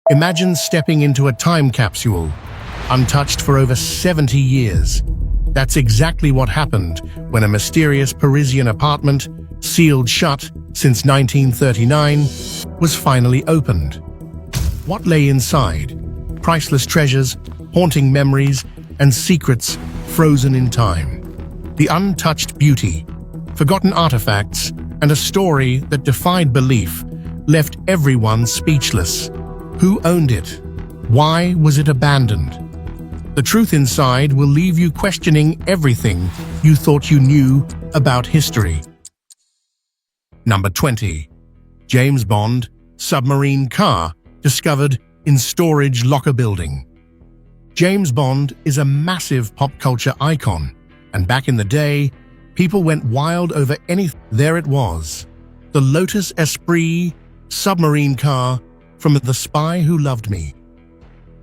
Imagine stepping into a time capsule, untouched for over 70 years. That's exactly what happened when a mysterious Parisian apartment, sealed shut since 1939, was finally opened. What lay inside? Priceless treasures, haunting memories, and secrets frozen in time. The untouched beauty, forgotten artifacts, and a story that defied belief left everyone speechless. Who owned it? Why was it abandoned? The truth inside will leave you questioning everything you thought you knew about history. Number 20. James Bond submarine car discovered in storage locker building. James Bond is a massive pop culture icon, and back in the day, people went wild over anything. There it was, the Lotus Esprit submarine car from The Spy Who Loved Me.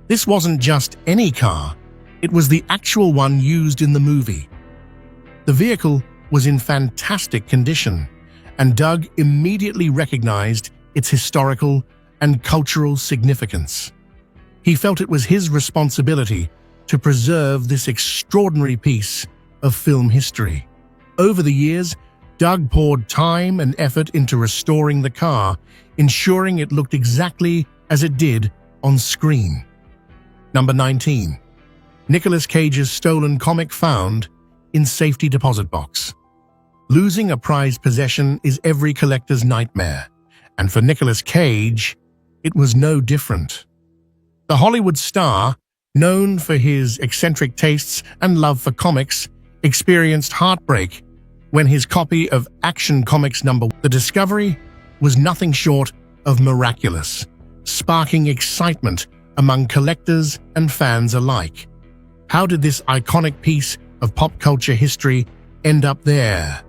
This wasn't just any car, it was the actual one used in the movie. The vehicle was in fantastic condition, and Doug immediately recognized its historical and cultural significance. He felt it was his responsibility to preserve this extraordinary piece of film history. Over the years, Doug poured time and effort into restoring the car, ensuring it looked exactly as it did on screen. Number 19. Nicolas Cage's stolen comic found in safety deposit box. Losing a prized possession is every collector's nightmare, and for Nicolas Cage, it was no different. The Hollywood star, known for his eccentric tastes and love for comics, experienced heartbreak when his copy of Action Comics #1. The discovery was nothing short of miraculous, sparking excitement among collectors and fans alike. How did this iconic piece of pop culture history end up there?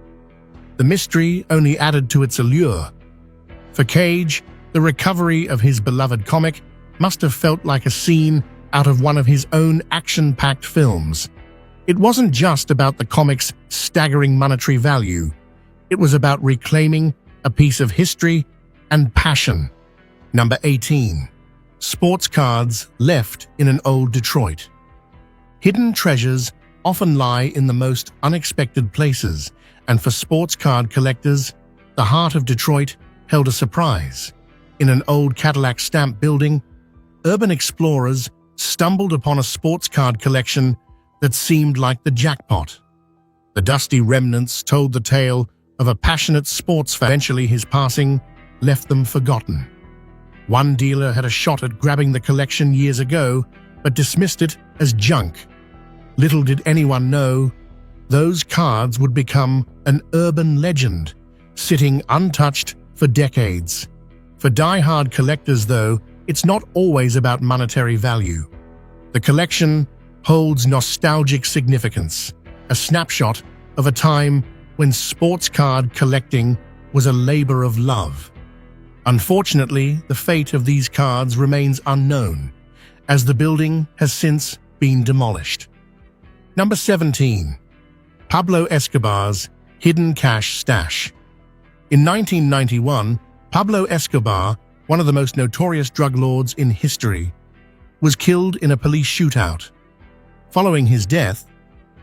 The mystery only added to its allure. For Cage, the recovery of his beloved comic must have felt like a scene out of one of his own action-packed films. It wasn't just about the comic's staggering monetary value. It was about reclaiming a piece of history and passion. Number 18. Sports cards left in an old Detroit. Hidden treasures often lie in the most unexpected places, and for sports card collectors, the heart of Detroit held a surprise. In an old Cadillac stamp building, urban explorers stumbled upon a sports card collection that seemed like the jackpot. The dusty remnants told the tale of a passionate sports fan. Eventually, his passing left them forgotten. One dealer had a shot at grabbing the collection years ago, but dismissed it as junk. Little did anyone know, those cards would become an urban legend, sitting untouched for decades. For die-hard collectors, though, it's not always about monetary value. The collection holds nostalgic significance, a snapshot of a time when sports card collecting was a labor of love. Unfortunately, the fate of these cards remains unknown, as the building has since been demolished. Number 17. Pablo Escobar's hidden cash stash. In 1991, Pablo Escobar, one of the most notorious drug lords in history, was killed in a police shootout. Following his death,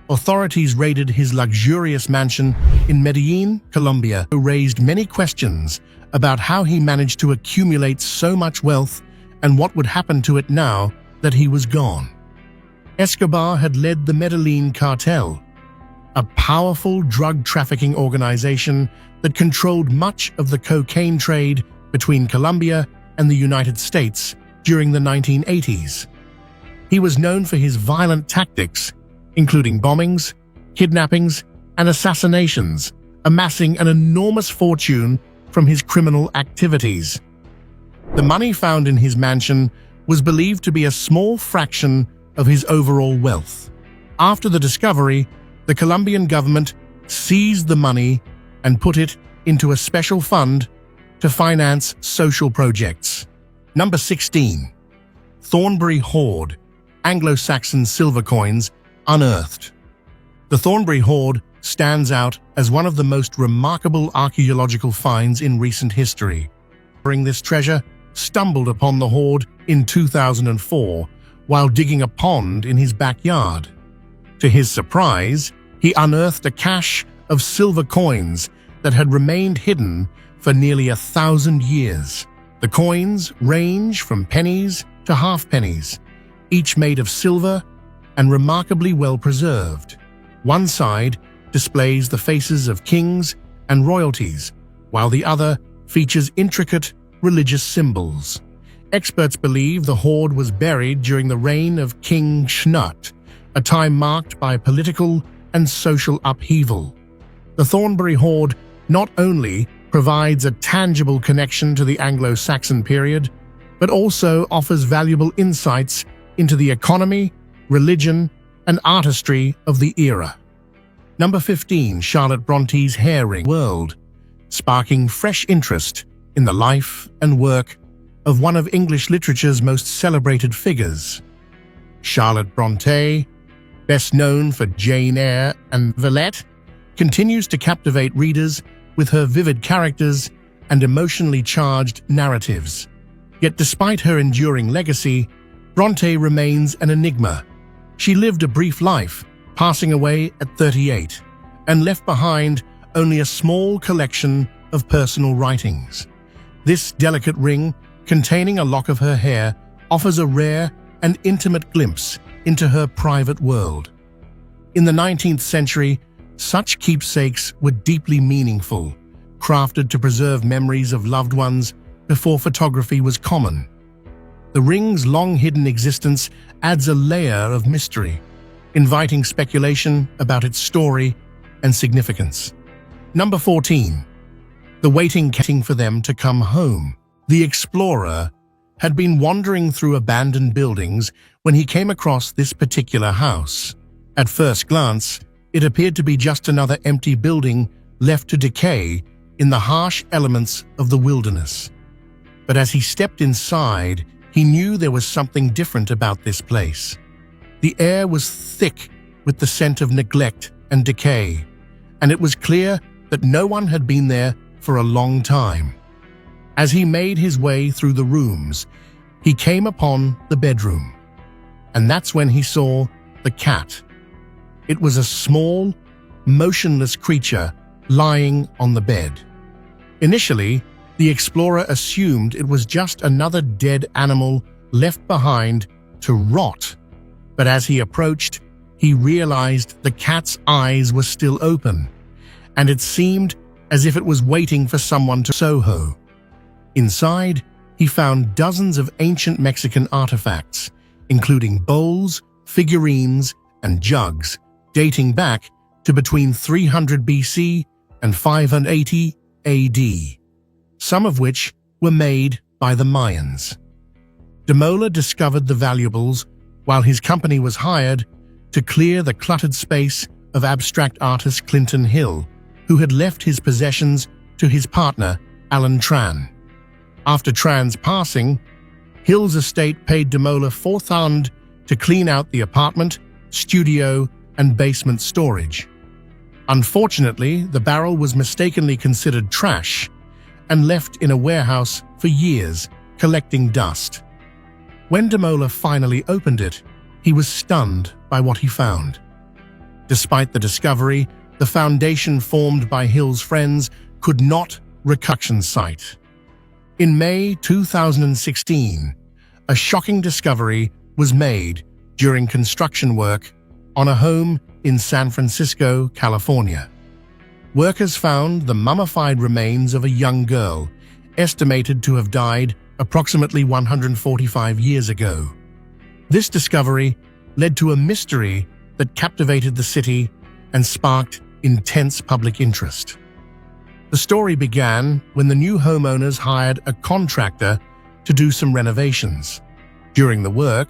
authorities raided his luxurious mansion in Medellin, Colombia, raised many questions about how he managed to accumulate so much wealth and what would happen to it now that he was gone. Escobar had led the Medellin cartel, a powerful drug trafficking organization that controlled much of the cocaine trade between Colombia and the United States during the 1980s. He was known for his violent tactics, including bombings, kidnappings, and assassinations, amassing an enormous fortune from his criminal activities. The money found in his mansion was believed to be a small fraction of his overall wealth. After the discovery, the Colombian government seized the money and put it into a special fund to finance social projects. Number 16. Thornbury Hoard, Anglo-Saxon silver coins unearthed. The Thornbury Hoard stands out as one of the most remarkable archaeological finds in recent history. This treasure stumbled upon the hoard in 2004 while digging a pond in his backyard. To his surprise, he unearthed a cache of silver coins that had remained hidden for nearly 1,000 years. The coins range from pennies to half-pennies, each made of silver and remarkably well preserved. One side displays the faces of kings and royalties, while the other features intricate religious symbols. Experts believe the hoard was buried during the reign of King Cnut, a time marked by political and social upheaval. The Thornbury hoard not only provides a tangible connection to the Anglo-Saxon period, but also offers valuable insights into the economy, religion, and artistry of the era. Number 15. Charlotte Bronte's hair ring world, sparking fresh interest in the life and work of one of English literature's most celebrated figures. Charlotte Bronte, best known for Jane Eyre and Villette, continues to captivate readers with her vivid characters and emotionally charged narratives. Yet despite her enduring legacy, Bronte remains an enigma. She lived a brief life, passing away at 38, and left behind only a small collection of personal writings. This delicate ring, containing a lock of her hair, offers a rare and intimate glimpse into her private world. In the 19th century, such keepsakes were deeply meaningful, crafted to preserve memories of loved ones before photography was common. The ring's long-hidden existence adds a layer of mystery, inviting speculation about its story and significance. Number 14. The waiting for them to come home. The explorer had been wandering through abandoned buildings when he came across this particular house. At first glance, it appeared to be just another empty building left to decay in the harsh elements of the wilderness. But as he stepped inside, he knew there was something different about this place. The air was thick with the scent of neglect and decay, and it was clear that no one had been there for a long time. As he made his way through the rooms, he came upon the bedroom, and that's when he saw the cat. It was a small, motionless creature lying on the bed. Initially, the explorer assumed it was just another dead animal left behind to rot. But as he approached, he realized the cat's eyes were still open, and it seemed as if it was waiting for someone to Soho. Inside, he found dozens of ancient Mexican artifacts, including bowls, figurines, and jugs, dating back to between 300 BC and 580 AD, some of which were made by the Mayans. Demola discovered the valuables while his company was hired to clear the cluttered space of abstract artist Clinton Hill, who had left his possessions to his partner, Alan Tran. After Tran's passing, Hill's estate paid Demola £4,000 to clean out the apartment, studio, and basement storage. Unfortunately, the barrel was mistakenly considered trash and left in a warehouse for years, collecting dust. When Demola finally opened it, he was stunned by what he found. Despite the discovery, the foundation formed by Hill's friends could not reconstruction site. In May 2016, a shocking discovery was made during construction work on a home in San Francisco, California. Workers found the mummified remains of a young girl, estimated to have died approximately 145 years ago. This discovery led to a mystery that captivated the city and sparked intense public interest. The story began when the new homeowners hired a contractor to do some renovations. During the work,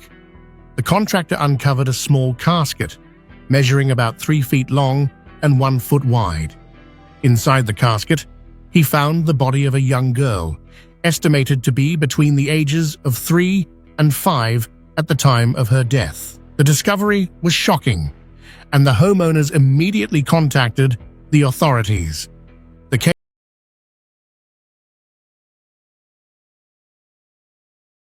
the contractor uncovered a small casket, measuring about 3 feet long and 1 foot wide. Inside the casket, he found the body of a young girl, estimated to be between the ages of 3 and 5 at the time of her death. The discovery was shocking, and the homeowners immediately contacted the authorities.